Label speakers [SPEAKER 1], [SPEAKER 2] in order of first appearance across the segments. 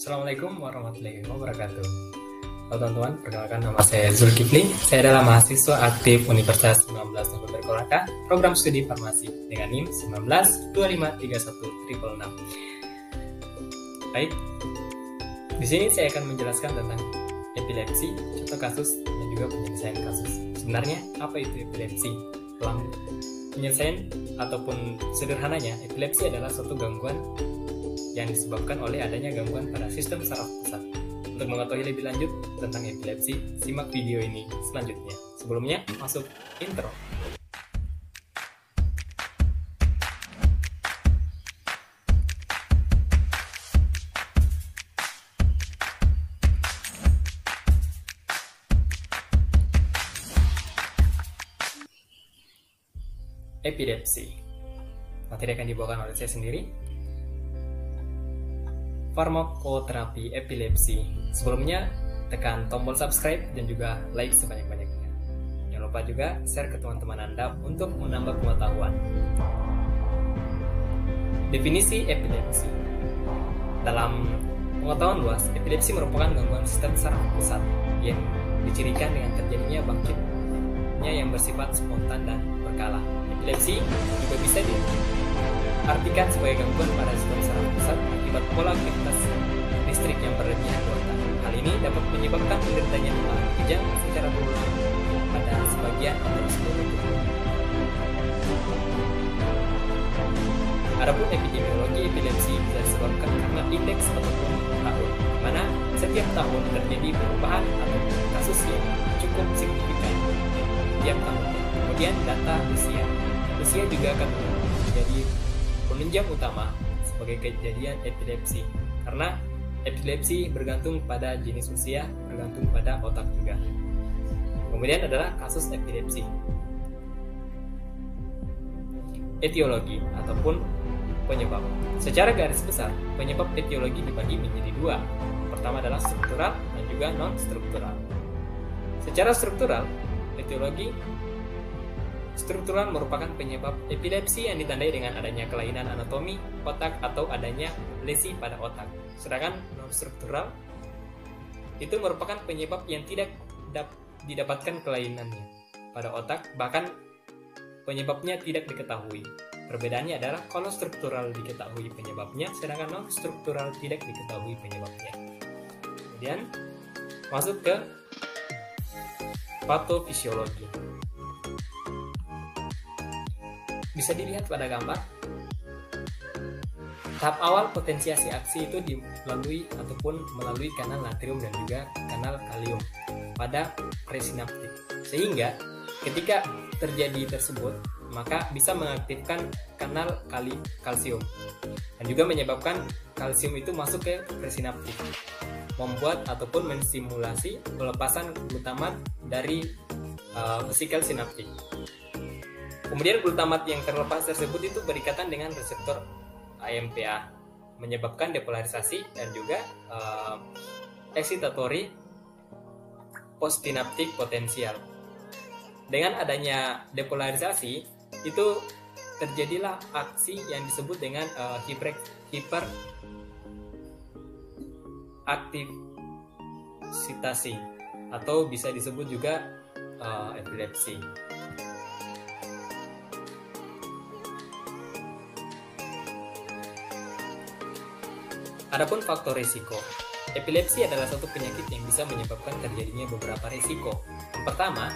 [SPEAKER 1] Assalamualaikum warahmatullahi wabarakatuh. Halo teman-teman, perkenalkan nama saya Zulkifli. Saya adalah mahasiswa aktif Universitas 19 November Kolaka, program studi farmasi dengan NIM 19253166. Baik, di sini saya akan menjelaskan tentang epilepsi, contoh kasus, dan juga penyelesaian kasus. Sebenarnya, apa itu epilepsi? Dalam penyelesaian ataupun sederhananya, epilepsi adalah suatu gangguan yang disebabkan oleh adanya gangguan pada sistem saraf pusat. Untuk mengetahui lebih lanjut tentang epilepsi, simak video ini selanjutnya. Sebelumnya, masuk intro. Epilepsi. Materi akan dibawakan oleh saya sendiri. Farmakoterapi epilepsi. Sebelumnya, tekan tombol subscribe dan juga like sebanyak-banyaknya. Jangan lupa juga share ke teman-teman Anda untuk menambah pengetahuan. Definisi epilepsi. Dalam pengetahuan luas, epilepsi merupakan gangguan sistem saraf pusat yang dicirikan dengan terjadinya bangkitnya yang bersifat spontan dan berkala. Epilepsi juga bisa diartikan sebagai gangguan pada sistem saraf pusat akibat pola aktivitas listrik yang berlebihan di otak. Hal ini dapat menyebabkan penderitanya mengalami kejang secara berulang pada sebagian atau seluruh tubuh. Adapun epidemiologi epilepsi bisa disebabkan karena indeks ataupun tahun, di mana setiap tahun terjadi perubahan atau kasus yang cukup signifikan setiap tahun. Kemudian data usia. Usia juga akan menjadi penunjang utama sebagai kejadian epilepsi, karena epilepsi bergantung pada jenis usia, bergantung pada otak juga. Kemudian adalah kasus epilepsi. Etiologi ataupun penyebab. Secara garis besar, penyebab etiologi dibagi menjadi dua. Pertama adalah struktural dan juga non-struktural. Secara struktural, etiologi struktural merupakan penyebab epilepsi yang ditandai dengan adanya kelainan anatomi otak atau adanya lesi pada otak. Sedangkan non-struktural itu merupakan penyebab yang tidak didapatkan kelainannya pada otak, bahkan penyebabnya tidak diketahui. Perbedaannya adalah kalau struktural diketahui penyebabnya, sedangkan non-struktural tidak diketahui penyebabnya. Kemudian masuk ke patofisiologi. Bisa dilihat pada gambar. Tahap awal potensiasi aksi itu dilalui ataupun melalui kanal natrium dan juga kanal kalium pada presinaptik. Sehingga ketika terjadi tersebut, maka bisa mengaktifkan kanal kalsium dan juga menyebabkan kalsium itu masuk ke presinaptik, membuat ataupun menstimulasi pelepasan glutamat dari vesikel sinaptik. Kemudian glutamat yang terlepas tersebut itu berikatan dengan reseptor AMPA, menyebabkan depolarisasi dan juga excitatory postsinaptic potensial. Dengan adanya depolarisasi, itu terjadilah aksi yang disebut dengan hiperaktivitasi atau bisa disebut juga epilepsi. Adapun faktor risiko. Epilepsi adalah suatu penyakit yang bisa menyebabkan terjadinya beberapa risiko. Yang pertama,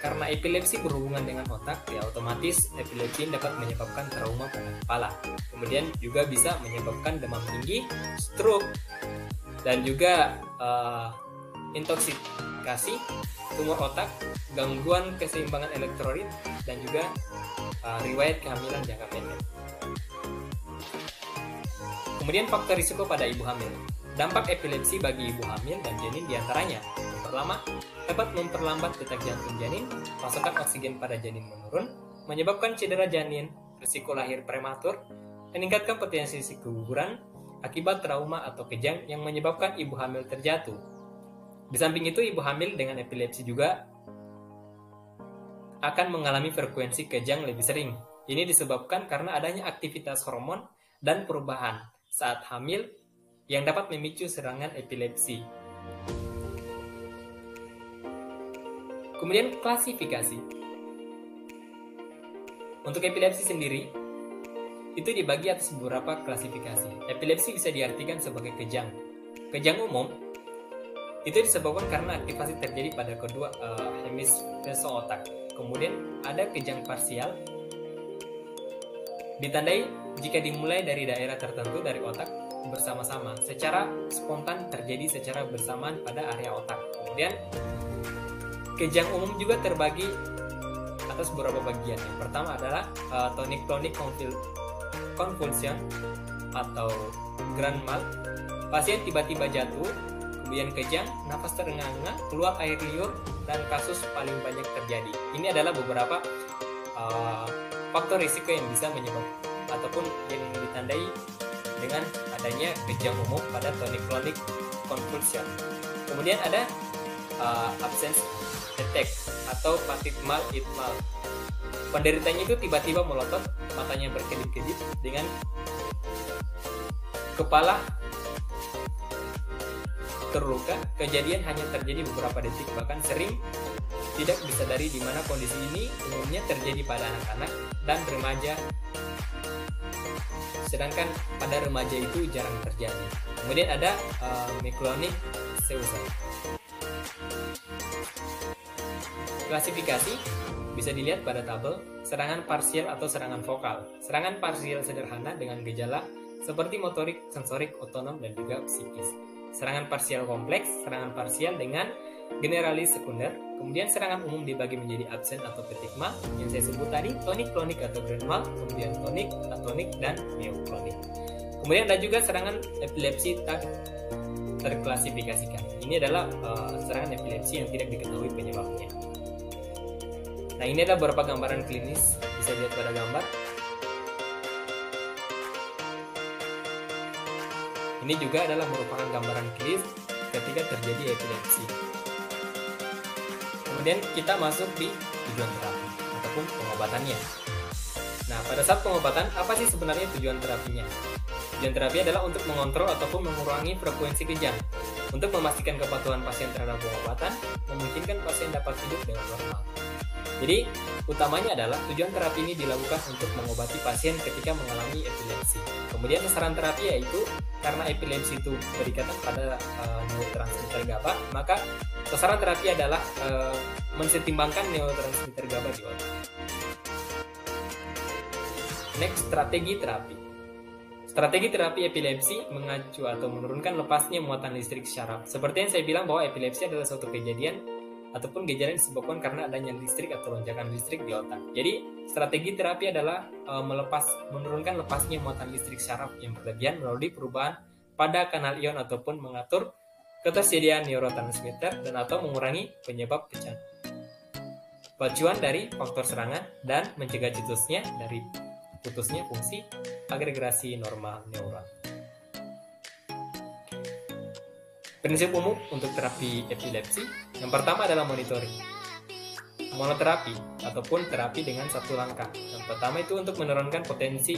[SPEAKER 1] karena epilepsi berhubungan dengan otak, ya otomatis epilepsi dapat menyebabkan trauma pada kepala. Kemudian juga bisa menyebabkan demam tinggi, stroke, dan juga intoksikasi, tumor otak, gangguan keseimbangan elektrolit, dan juga riwayat kehamilan jangka pendek. Kemudian faktor risiko pada ibu hamil. Dampak epilepsi bagi ibu hamil dan janin diantaranya: yang pertama, dapat memperlambat detak jantung janin, pasokan oksigen pada janin menurun, menyebabkan cedera janin, risiko lahir prematur, meningkatkan potensi keguguran akibat trauma atau kejang yang menyebabkan ibu hamil terjatuh. Di samping itu, ibu hamil dengan epilepsi juga akan mengalami frekuensi kejang lebih sering. Ini disebabkan karena adanya aktivitas hormon dan perubahan saat hamil yang dapat memicu serangan epilepsi. Kemudian klasifikasi. Untuk epilepsi sendiri, itu dibagi atas beberapa klasifikasi. Epilepsi bisa diartikan sebagai kejang. Kejang umum itu disebabkan karena aktivasi terjadi pada kedua hemisfer otak. Kemudian ada kejang parsial, ditandai jika dimulai dari daerah tertentu dari otak bersama-sama, secara spontan terjadi secara bersamaan pada area otak. Kemudian kejang umum juga terbagi atas beberapa bagian. Yang pertama adalah tonic-clonic convulsion atau grand mal. Pasien tiba-tiba jatuh, kemudian kejang, nafas terengah-engah, keluar air liur, dan kasus paling banyak terjadi. Ini adalah beberapa faktor risiko yang bisa menyebabkan ataupun yang ditandai dengan adanya kejang umum pada tonic-clonic convulsion. Kemudian ada absence attack atau fatigue mal itmal. Penderitanya itu tiba-tiba melotot, matanya berkedip-kedip dengan kepala terluka. Kejadian hanya terjadi beberapa detik, bahkan sering tidak disadari, di mana kondisi ini umumnya terjadi pada anak-anak dan remaja, sedangkan pada remaja itu jarang terjadi. Kemudian ada myoclonic seizure. Klasifikasi bisa dilihat pada tabel serangan parsial atau serangan vokal. Serangan parsial sederhana dengan gejala seperti motorik, sensorik, otonom, dan juga psikis. Serangan parsial kompleks, serangan parsial dengan generalis sekunder. Kemudian serangan umum dibagi menjadi absen atau petigma yang saya sebut tadi, tonik-klonik atau grand mal, kemudian tonik, atonik, dan myoclonic. Kemudian ada juga serangan epilepsi tak terklasifikasikan. Ini adalah serangan epilepsi yang tidak diketahui penyebabnya. Nah, ini adalah beberapa gambaran klinis, bisa dilihat pada gambar. Ini juga adalah merupakan gambaran klinis ketika terjadi epilepsi. Kemudian kita masuk di tujuan terapi ataupun pengobatannya. Nah, pada saat pengobatan, apa sih sebenarnya tujuan terapinya? Tujuan terapi adalah untuk mengontrol ataupun mengurangi frekuensi kejang, untuk memastikan kepatuhan pasien terhadap pengobatan, memungkinkan pasien dapat hidup dengan normal. Jadi, utamanya adalah tujuan terapi ini dilakukan untuk mengobati pasien ketika mengalami epilepsi. Kemudian sasaran terapi yaitu karena epilepsi itu berikatan pada neurotransmitter GABA, maka sasaran terapi adalah mensetimbangkan neurotransmitter GABA di otak. Next, strategi terapi. Strategi terapi epilepsi mengacu atau menurunkan lepasnya muatan listrik syaraf. Seperti yang saya bilang bahwa epilepsi adalah suatu kejadian ataupun gejala yang disebabkan karena adanya listrik atau lonjakan listrik di otak. Jadi, strategi terapi adalah menurunkan lepasnya muatan listrik syaraf yang berlebihan melalui perubahan pada kanal ion ataupun mengatur ketersediaan neurotransmitter dan atau mengurangi penyebab pacuan dari faktor serangan dan mencegah putusnya fungsi agregasi normal neuron. Prinsip umum untuk terapi epilepsi, yang pertama adalah monitoring. Monoterapi ataupun terapi dengan satu langkah. Yang pertama itu untuk menurunkan potensi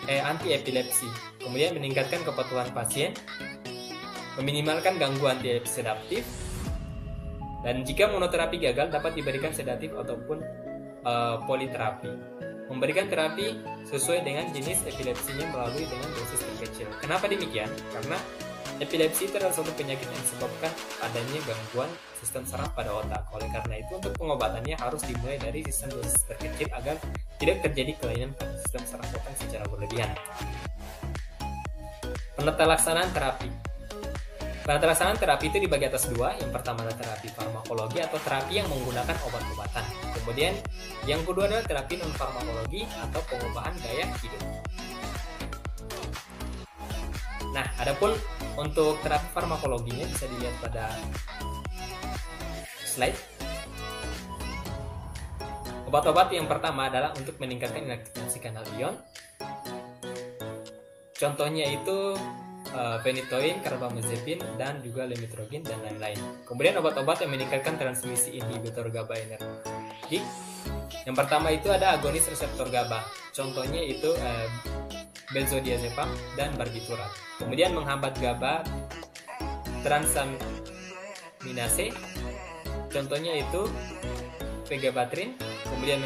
[SPEAKER 1] anti-epilepsi, kemudian meningkatkan kepatuhan pasien, meminimalkan gangguan anti-sedaptif, dan jika monoterapi gagal dapat diberikan sedatif ataupun politerapi. Memberikan terapi sesuai dengan jenis epilepsinya melalui dengan dosis terkecil. Kenapa demikian? Karena epilepsi itu adalah suatu penyakit yang disebabkan adanya gangguan sistem saraf pada otak. Oleh karena itu, untuk pengobatannya harus dimulai dari sistem dosis terkecil agar tidak terjadi kelainan pada sistem saraf otak secara berlebihan. Penata laksanaan terapi. Penata laksanaan terapi itu dibagi atas dua. Yang pertama adalah terapi farmakologi atau terapi yang menggunakan obat-obatan. Kemudian yang kedua adalah terapi non-farmakologi atau pengubahan gaya hidup. Nah, adapun untuk terapi farmakologinya bisa dilihat pada slide. Obat-obat yang pertama adalah untuk meningkatkan inaktivasi kanal ion. Contohnya itu phenytoin, carbamazepine, dan juga lamotrigine dan lain-lain. Kemudian obat-obat yang meningkatkan transmisi inhibitor GABAergic. Yang pertama itu ada agonis reseptor GABA. Contohnya itu benzodiazepam, dan barbiturat. Kemudian menghambat GABA transaminase, contohnya itu pegabatrin. Kemudian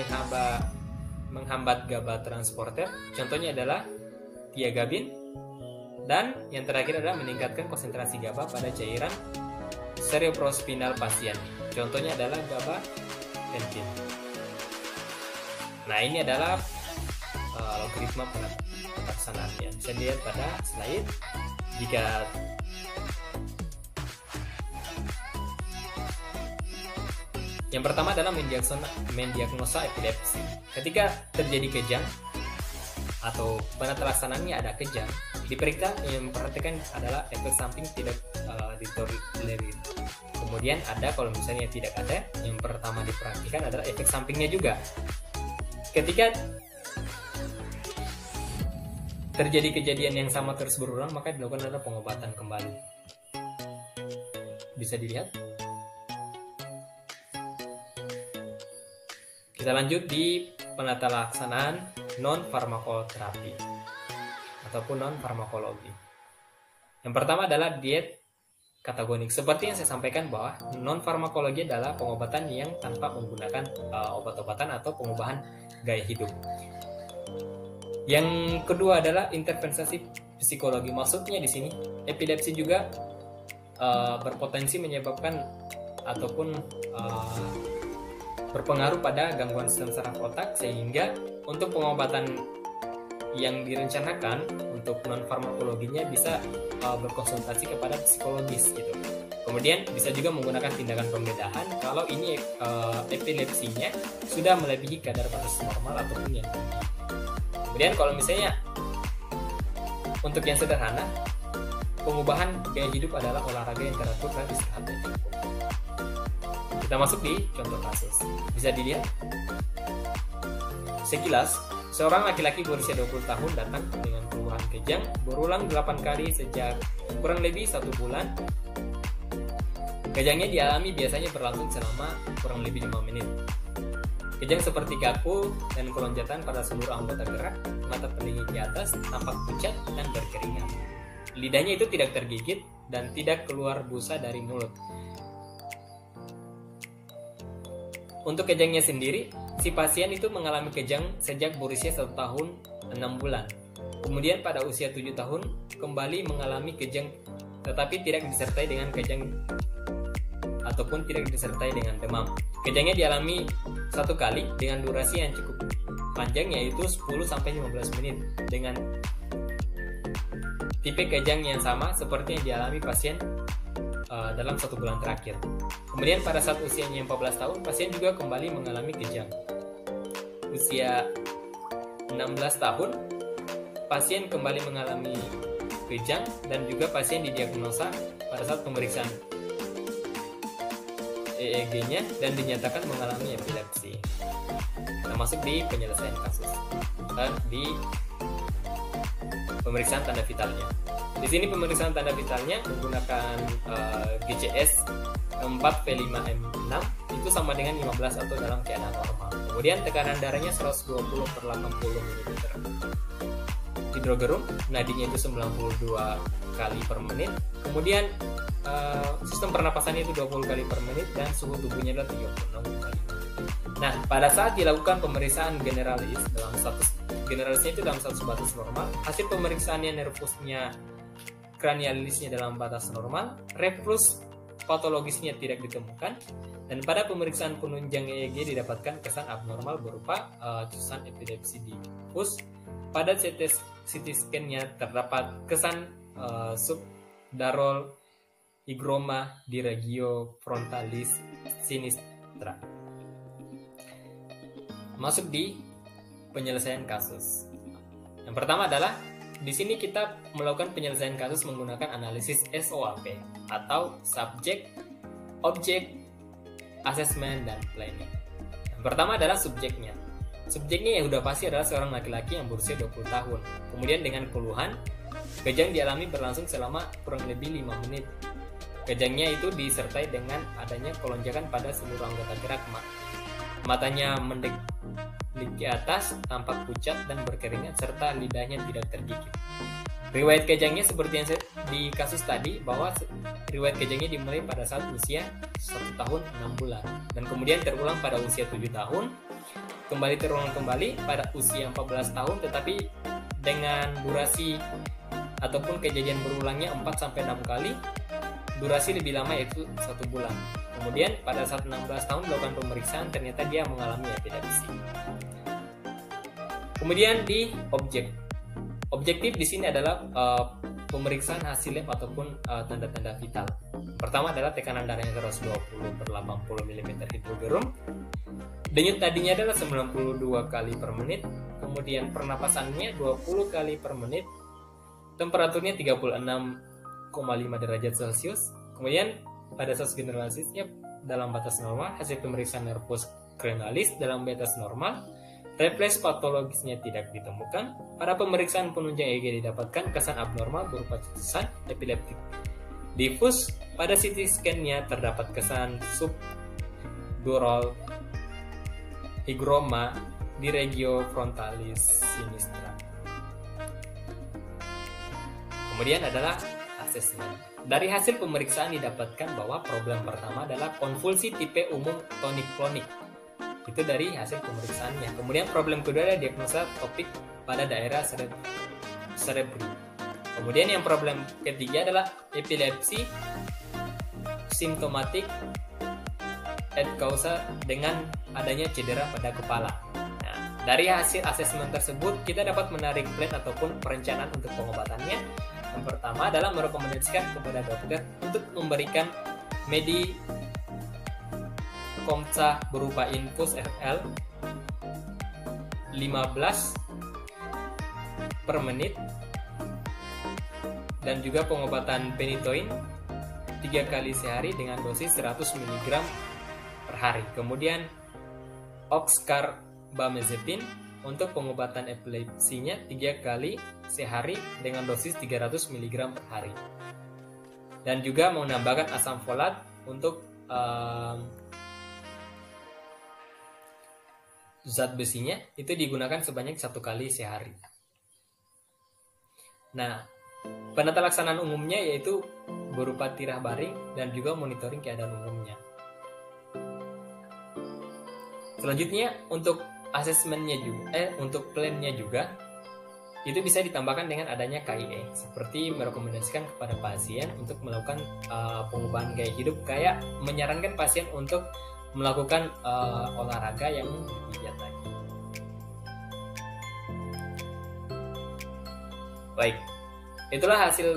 [SPEAKER 1] menghambat GABA transporter, contohnya adalah tiagabin. Dan yang terakhir adalah meningkatkan konsentrasi GABA pada cairan cerebrospinal pasien, contohnya adalah gabapentin. Nah, ini adalah logaritma pelaksanaan ya. Bisa dilihat pada slide. Jika yang pertama adalah mendiagnosa epilepsi. Ketika terjadi kejang atau pada pelaksanaannya ada kejang, diperiksa yang memperhatikan adalah efek samping tidak ditolerir. Kemudian ada, kalau misalnya tidak ada, yang pertama diperhatikan adalah efek sampingnya juga. Ketika terjadi kejadian yang sama terus berulang, maka dilakukan adalah pengobatan kembali. Bisa dilihat. Kita lanjut di penata laksanaan non farmakoterapi ataupun non farmakologi. Yang pertama adalah diet katagonik. Seperti yang saya sampaikan bahwa non farmakologi adalah pengobatan yang tanpa menggunakan obat-obatan atau pengubahan gaya hidup. Yang kedua adalah intervensi psikologi. Maksudnya di sini epilepsi juga berpotensi menyebabkan ataupun berpengaruh pada gangguan sistem saraf otak, sehingga untuk pengobatan yang direncanakan untuk non farmakologinya bisa berkonsultasi kepada psikologis gitu. Kemudian bisa juga menggunakan tindakan pembedahan kalau ini epilepsinya sudah melebihi kadar batas normal ataupun yang tinggi. Kemudian kalau misalnya untuk yang sederhana, pengubahan gaya hidup adalah olahraga yang teratur dan istirahat yang cukup. Kita masuk di contoh kasus. Bisa dilihat sekilas, seorang laki-laki berusia 20 tahun datang dengan keluhan kejang berulang 8 kali sejak kurang lebih 1 bulan. Kejangnya dialami biasanya berlangsung selama kurang lebih 5 menit. Kejang seperti kaku dan kelonjatan pada seluruh anggota gerak, mata telinga di atas tampak pucat dan berkeringat. Lidahnya itu tidak tergigit dan tidak keluar busa dari mulut. Untuk kejangnya sendiri, si pasien itu mengalami kejang sejak berusia 1 tahun 6 bulan. Kemudian pada usia 7 tahun kembali mengalami kejang, tetapi tidak disertai dengan kejang ataupun tidak disertai dengan demam. Kejangnya dialami 1 kali dengan durasi yang cukup panjang, yaitu 10-15 menit, dengan tipe kejang yang sama seperti yang dialami pasien dalam 1 bulan terakhir. Kemudian pada saat usianya 14 tahun, pasien juga kembali mengalami kejang. Usia 16 tahun, pasien kembali mengalami kejang dan juga pasien didiagnosa pada saat pemeriksaan EEG-nya dan dinyatakan mengalami epilepsi. Kita masuk di penyelesaian kasus di pemeriksaan tanda vitalnya. Di sini pemeriksaan tanda vitalnya menggunakan GCS 4V5M6 itu sama dengan 15 atau dalam keadaan normal. Kemudian tekanan darahnya 120/80 mm. Hidrogerum, nadinya itu 92 kali per menit. Kemudian sistem pernapasannya itu 20 kali per menit dan suhu tubuhnya adalah 36,5. Nah, pada saat dilakukan pemeriksaan generalis generalisnya itu dalam status batas normal, hasil pemeriksaannya nervusnya kranialisnya dalam batas normal, reflux patologisnya tidak ditemukan, dan pada pemeriksaan penunjang EEG didapatkan kesan abnormal berupa susunan epilepsi difus. Pada CT scan-nya terdapat kesan subdural hygroma di regio frontalis sinistra. Masuk di penyelesaian kasus. Yang pertama adalah di sini kita melakukan penyelesaian kasus menggunakan analisis SOAP atau Subject Object Assessment dan Planning. Yang pertama adalah subjeknya. Subjeknya yang sudah pasti adalah seorang laki-laki yang berusia 20 tahun. Kemudian dengan keluhan, kejang dialami berlangsung selama kurang lebih 5 menit. Kejangnya itu disertai dengan adanya kelonjakan pada seluruh anggota gerak. Matanya ke atas, tampak pucat dan berkeringat, serta lidahnya tidak tergigit. Riwayat kejangnya seperti yang di kasus tadi, bahwa riwayat kejangnya dimulai pada saat usia 1 tahun 6 bulan, dan kemudian terulang pada usia 7 tahun, kembali terulang kembali pada usia 14 tahun, tetapi dengan durasi ataupun kejadian berulangnya 4-6 kali, durasi lebih lama yaitu 1 bulan. Kemudian pada saat 16 tahun dilakukan pemeriksaan, ternyata dia mengalami epilepsi. Kemudian di objektif di sini adalah pemeriksaan hasil lab ataupun tanda-tanda vital. Pertama adalah tekanan darahnya 120/80 mm hidrogerum. Denyut tadinya adalah 92 kali per menit. Kemudian pernapasannya 20 kali per menit. Temperaturnya 36,5 derajat Celcius. Kemudian pada status generalisisnya dalam batas normal, hasil pemeriksaan nervus cranialis dalam batas normal. Refleks patologisnya tidak ditemukan. Pada pemeriksaan penunjang EEG didapatkan kesan abnormal berupa cetusan epileptik difus. Pada CT scan-nya terdapat kesan subdural hygroma di regio frontalis sinistra. Kemudian adalah asesmen. Dari hasil pemeriksaan didapatkan bahwa problem pertama adalah konvulsi tipe umum tonik-klonik. Itu dari hasil pemeriksaannya. Kemudian problem kedua adalah diagnosa topik pada daerah cerebri. Kemudian yang problem ketiga adalah epilepsi simptomatik et causa dengan adanya cedera pada kepala. Nah, dari hasil asesmen tersebut kita dapat menarik plan ataupun perencanaan untuk pengobatannya. Yang pertama adalah merekomendasikan kepada dokter untuk memberikan Komsa berupa infus FL 15 per menit, dan juga pengobatan penitoin 3 kali sehari dengan dosis 100 mg per hari. Kemudian oxcarbamazepine untuk pengobatan epilepsinya 3 kali sehari dengan dosis 300 mg per hari. Dan juga menambahkan asam folat untuk zat besinya itu digunakan sebanyak 1 kali sehari. Nah, penata laksanaan umumnya yaitu berupa tirah baring dan juga monitoring keadaan umumnya. Selanjutnya untuk asesmennya juga, untuk plannya juga itu bisa ditambahkan dengan adanya KIE, seperti merekomendasikan kepada pasien untuk melakukan pengubahan gaya hidup, kayak menyarankan pasien untuk melakukan olahraga yang lebih giat lagi. Baik, itulah hasil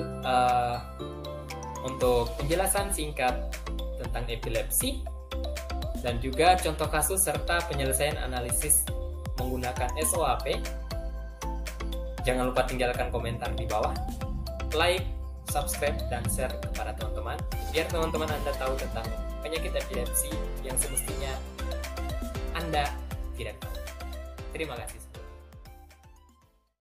[SPEAKER 1] untuk penjelasan singkat tentang epilepsi dan juga contoh kasus serta penyelesaian analisis menggunakan SOAP. Jangan lupa tinggalkan komentar di bawah, like, subscribe, dan share kepada teman-teman biar teman-teman Anda tahu tentang penyakit epilepsi yang semestinya Anda tidak tahu. Terima kasih.